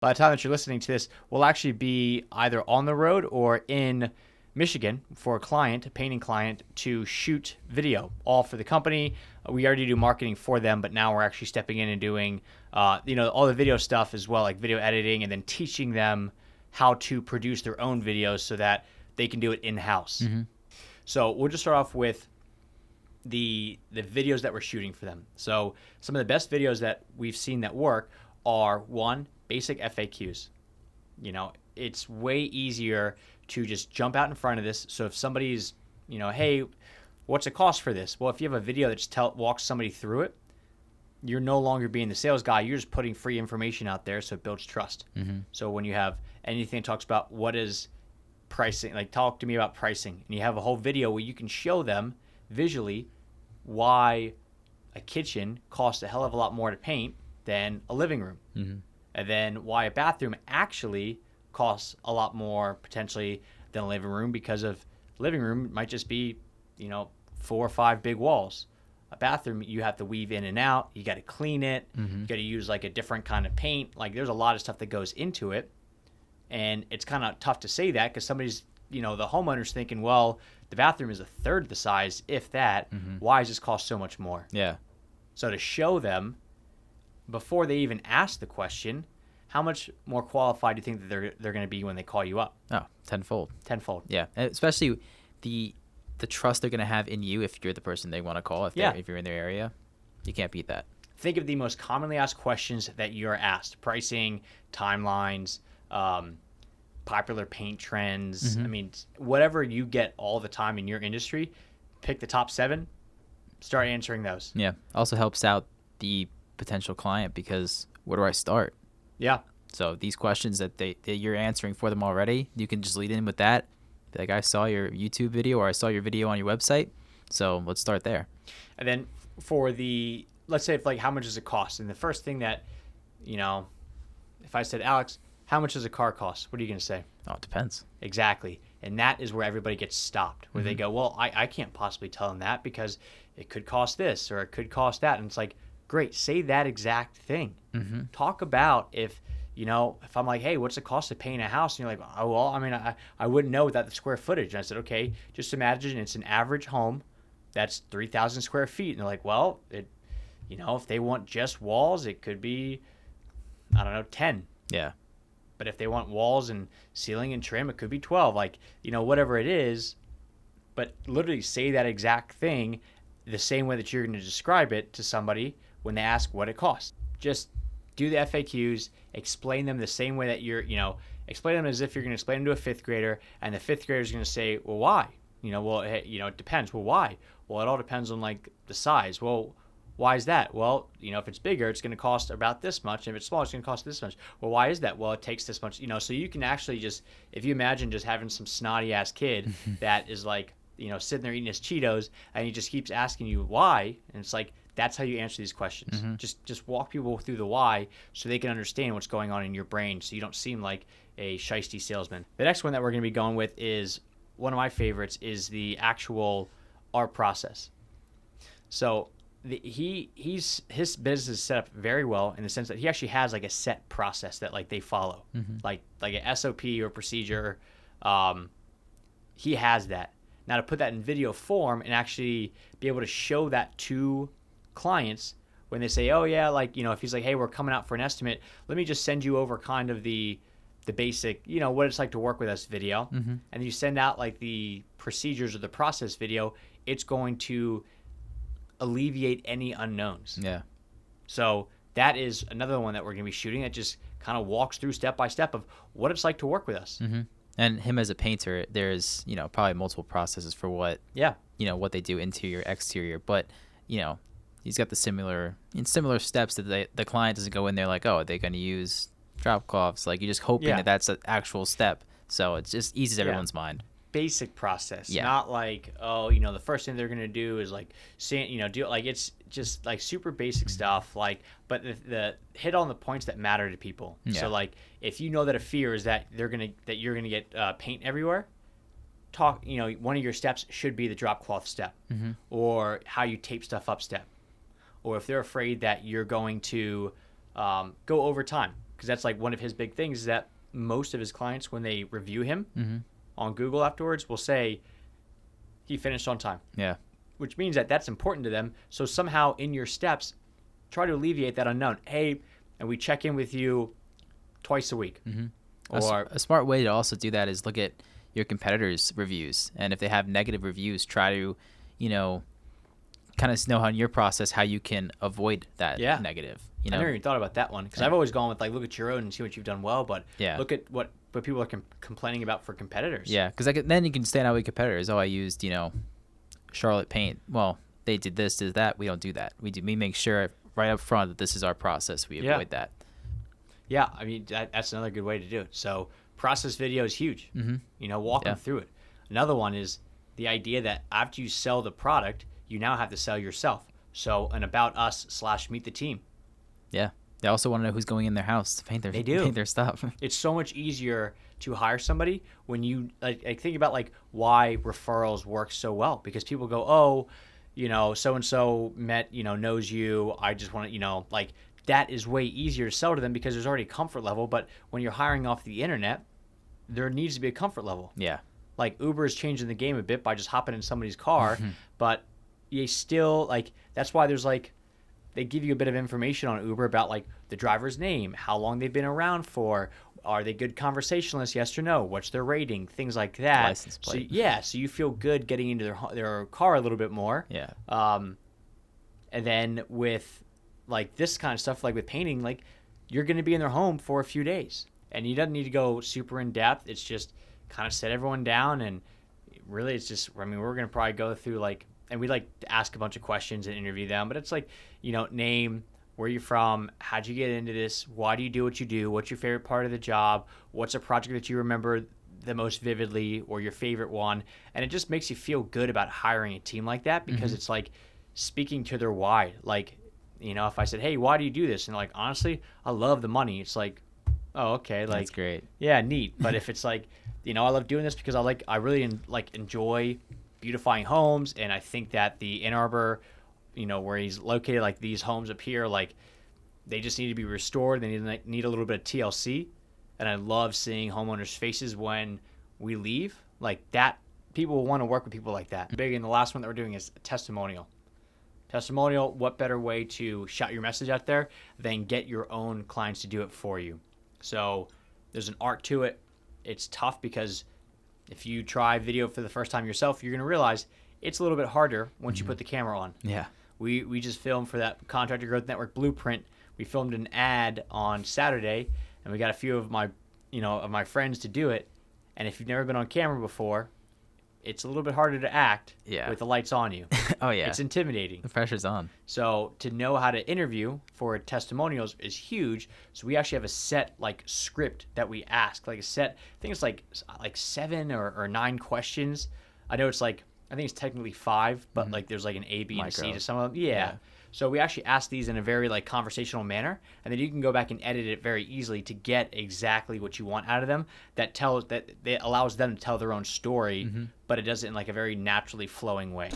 By the time that you're listening to this, we'll actually be either on the road or in Michigan for a client, a painting client, to shoot video, all for the company. We already do marketing for them, but now we're actually stepping in and doing, all the video stuff as well, like video editing, and then teaching them how to produce their own videos so that they can do it in-house. So we'll just start off with the videos that we're shooting for them. So some of the best videos that we've seen that work are, one, basic FAQs. It's way easier to just jump out in front of this. So if somebody's, hey, what's the cost for this? Well, if you have a video that just walks somebody through it, you're no longer being the sales guy. You're just putting free information out there, so it builds trust. So when you have anything that talks about what is pricing, like talk to me about pricing, and you have a whole video where you can show them visually why a kitchen costs a hell of a lot more to paint than a living room. And then why a bathroom actually costs a lot more potentially than a living room, because of living room might just be, 4 or 5 big walls. A bathroom, you have to weave in and out. You got to clean it. You got to use like a different kind of paint. Like there's a lot of stuff that goes into it. And it's kind of tough to say that because somebody's, the homeowner's thinking, well, the bathroom is a third the size, if that. Why does this cost so much more? Yeah. So to show them before they even ask the question, how much more qualified do you think that they're going to be when they call you up? Oh, tenfold. Tenfold. Yeah, and especially the trust they're going to have in you if you're the person they want to call, if you're in their area. You can't beat that. Think of the most commonly asked questions that you're asked. Pricing, timelines, popular paint trends. I mean, whatever you get all the time in your industry, pick the top 7, start answering those. Yeah. Also helps out the potential client because where do I start? Yeah. So these questions that you're answering for them already, you can just lead in with that. Like, I saw your YouTube video or I saw your video on your website, so let's start there. And then for let's say, how much does it cost? And the first thing that, if I said, Alex, how much does a car cost? What are you going to say? Oh, it depends. Exactly. And that is where everybody gets stopped, where they go, well, I can't possibly tell them that because it could cost this or it could cost that. And it's like, great, say that exact thing. Talk about if I'm like, hey, what's the cost of painting a house? And you're like, oh, well, I mean, I wouldn't know without the square footage. And I said, okay, just imagine it's an average home that's 3,000 square feet. And they're like, well, if they want just walls, it could be, 10. Yeah. But if they want walls and ceiling and trim, it could be 12. Whatever it is. But literally say that exact thing the same way that you're going to describe it to somebody when they ask what it costs. Just do the FAQs, explain them the same way that explain them as if you're going to explain them to a 5th grader, and the 5th grader is going to say, well, why? It depends. Well, why? Well, it all depends on the size. Well, why is that? Well, if it's bigger, it's going to cost about this much. And if it's smaller, it's going to cost this much. Well, why is that? Well, it takes this much. So you can actually just, if you imagine just having some snotty ass kid that is sitting there eating his Cheetos, and he just keeps asking you why, and it's like, that's how you answer these questions. Just walk people through the why so they can understand what's going on in your brain so you don't seem like a shiesty salesman. The next one that we're going to be going with is one of my favorites, is the actual art process. So his business is set up very well in the sense that he actually has a set process that they follow, like a SOP or procedure. He has that. Now to put that in video form and actually be able to show that to clients when they say, oh yeah, if he's like, hey, we're coming out for an estimate, let me just send you over kind of the basic, what it's like to work with us video. And you send out the procedures or the process video, it's going to alleviate any unknowns. Yeah. So that is another one that we're going to be shooting that just kind of walks through step by step of what it's like to work with us. And him as a painter, there's, probably multiple processes for what they do, interior, exterior, but, he's got the similar steps that the client doesn't go in there like, oh, are they going to use drop cloths? You're just hoping that that's an actual step. So it just eases everyone's mind. Basic process, not the first thing they're going to do is it's just super basic stuff, but the hit on the points that matter to people. So if you know that a fear is that you're going to get paint everywhere, one of your steps should be the drop cloth step, or how you tape stuff up step. Or if they're afraid that you're going to go over time, because that's like one of his big things is that most of his clients, when they review him on Google afterwards, will say he finished on time. Yeah. Which means that that's important to them. So somehow in your steps, try to alleviate that unknown. Hey, and we check in with you twice a week. Or a smart way to also do that is look at your competitors' reviews. And if they have negative reviews, try to, kind of know on your process how you can avoid that negative. I never even thought about that one because I've always gone with like, look at your own and see what you've done well. But look at what people are complaining about for competitors. Yeah, because then you can stand out with competitors. Oh, I used, Charlotte Paint. Well, they did this, did that. We don't do that. We make sure right up front that this is our process. We avoid that. Yeah, I mean, that's another good way to do it. So process video is huge. Walk them through it. Another one is the idea that after you sell the product, you now have to sell yourself. So an about us / meet the team. Yeah. They also want to know who's going in their house to paint their stuff. It's so much easier to hire somebody when you like think about like why referrals work so well, because people go, oh, so and so met, knows you. I just want to, like that is way easier to sell to them because there's already a comfort level. But when you're hiring off the internet, there needs to be a comfort level. Yeah. Like Uber is changing the game a bit by just hopping in somebody's car, but you still like that's why there's like they give you a bit of information on Uber about like the driver's name, how long they've been around for, are they good conversationalists, yes or no, what's their rating, things like that. License plate. So you feel good getting into their car a little bit more. Yeah. And then with like this kind of stuff, like with painting, like you're going to be in their home for a few days, and you don't need to go super in depth. It's just kind of set everyone down, and really it's just, I mean, we're going to probably go through like, and we like to ask a bunch of questions and interview them, but it's like, name, where you're from, how'd you get into this, why do you do what you do, what's your favorite part of the job, what's a project that you remember the most vividly or your favorite one. And it just makes you feel good about hiring a team like that, because it's like speaking to their why. Like, if I said, hey, why do you do this? And like, honestly, I love the money. It's like, oh, okay. Like, that's great. Yeah, neat. But if it's like, I love doing this because I really enjoy beautifying homes. And I think that the Ann Arbor, where he's located, like these homes up here, like they just need to be restored. They need a little bit of TLC. And I love seeing homeowners' faces when we leave. Like that, people will want to work with people like that. Big. And the last one that we're doing is testimonial. Testimonial, what better way to shout your message out there than get your own clients to do it for you? So there's an art to it. It's tough because if you try video for the first time yourself, you're going to realize it's a little bit harder once you put the camera on. Yeah. We just filmed for that Contractor Growth Network blueprint. We filmed an ad on Saturday, and we got a few of my friends to do it. And if you've never been on camera before, it's a little bit harder to act with the lights on you. Oh, yeah. It's intimidating. The pressure's on. So to know how to interview for testimonials is huge. So we actually have a set script that we ask, like a set, I think it's like 7 or 9 questions. I know it's I think it's technically 5, but there's an A, B, and C to some of them. Yeah. So we actually ask these in a very conversational manner, and then you can go back and edit it very easily to get exactly what you want out of them. That allows them to tell their own story, but it does it in a very naturally flowing way.